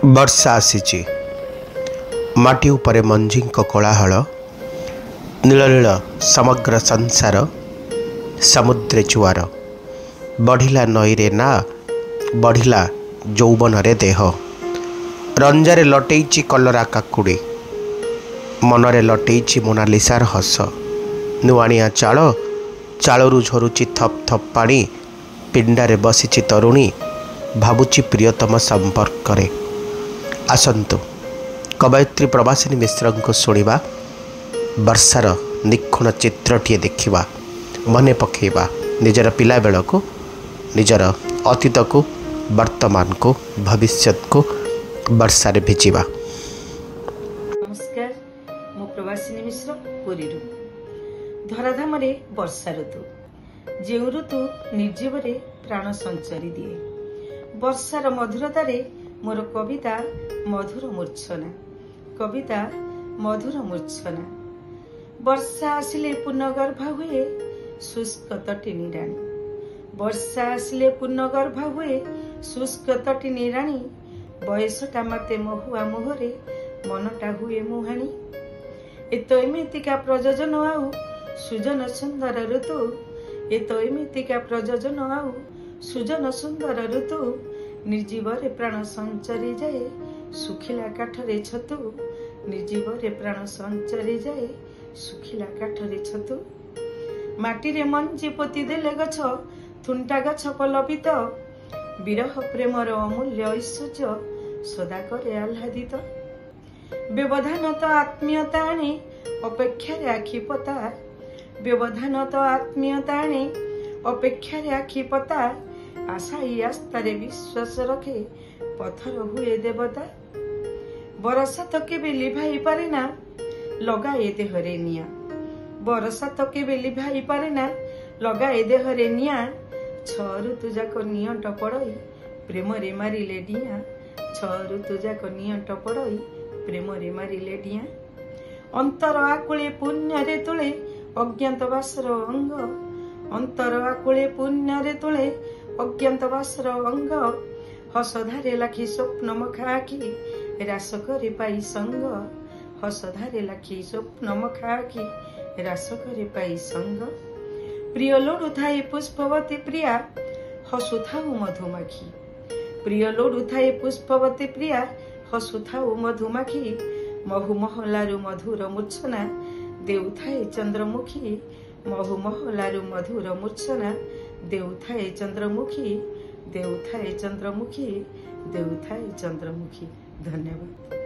वर्षा आसीची माटी उपरे मंजींक कोलाहल नीलनील समग्र संसार समुद्रे जुआर बढ़िला नईरे ना बढ़िला यौवन रे देह रंजारे लटेइची कलरा काकुड़ी मनरे लटेइची मोनालिसार हस नुआणिया चाल चालू झरुची थप थप पानी पिंडारे बसीची तरुणी भाबुची प्रियतम संपर्क रे आसंतु कवयित्री प्रवासिनी मिश्र को शुणा वर्षार निखुण चित्रटीए देखा मने पकेबा निजर पिला बेल को निजर अतीत को वर्तमान को भविष्य को वर्षारे भिजिबा। नमस्कार मो प्रवासिनी मिश्र पुरी धराधाम वर्षा ऋतु जो ऋतु निर्जीव प्राण संचारी दिए वर्षार मधुरतार मोर कविता मधुर मूर्छना कविता मधुर मूर्छना वर्षा आसिले पूर्णगर्भा हुए शुष्क तटिनी राणी वर्षा आसिले पूर्णगर्भा हुए शुष्क तटिनी राणी बयसटा मते महुआ मुहरे मनटा हुए मुहाणी एत एमितिका प्रयोजन आउ सुजन सुंदर ऋतु एत एमितिका प्रयोजन आउ सुजन सुंदर ऋतु निर्जीवरे प्राण संचारी जाए सुखिला काठरे छतु निर्जीवरे प्राण संचारी जाए सुखिला काठरे छतु माटीरे मंजी पोती देले गछ थुंटा गछ पलपित विरह प्रेमर अमूल्य ऐश्वर्य सदा करे आह्लादित व्यवधान तो आत्मीयता आणे अपेक्षारे आखि पता व्यवधान तो आत्मीयता आणे अपेक्षारे आखि पता आशाई आस्तारे विश्वास रखे पथर हुए देवता बरसा तो केबे लिभाई पारे ना लगाए देहरे निया बरसा तो केबे लिभाई पारे ना लगाए देहरे निया छ ऋतु जाक नियंट पड़ई प्रेम रे मारिले डिया छ ऋतु जाक नियंट पड़ई प्रेम रे मारिले डिया अंतर आकुले पुण्य रे तुले अज्ञातवासर अंग अंतर आकुले पुण्य रे तुले अज्ञातवासर अंग हसधारे लाखी स्वप्न मखा आखि रास करे पाई संग हसधारे लाखी स्वप्न मखा आखि रास करे पाई संग प्रिय लोडु थाई पुष्पवती प्रिया हसुथाऊ मधुमाखी प्रिय लोडु थाई पुष्पवती प्रिया हसुथाऊ मधुमाखी महु महलारु मधुर मूर्छना देउथाए चंद्रमुखी महु महलारु मधुर मूर्छना देउथाए चंद्रमुखी देउथाए चंद्रमुखी देउथाए चंद्रमुखी। धन्यवाद।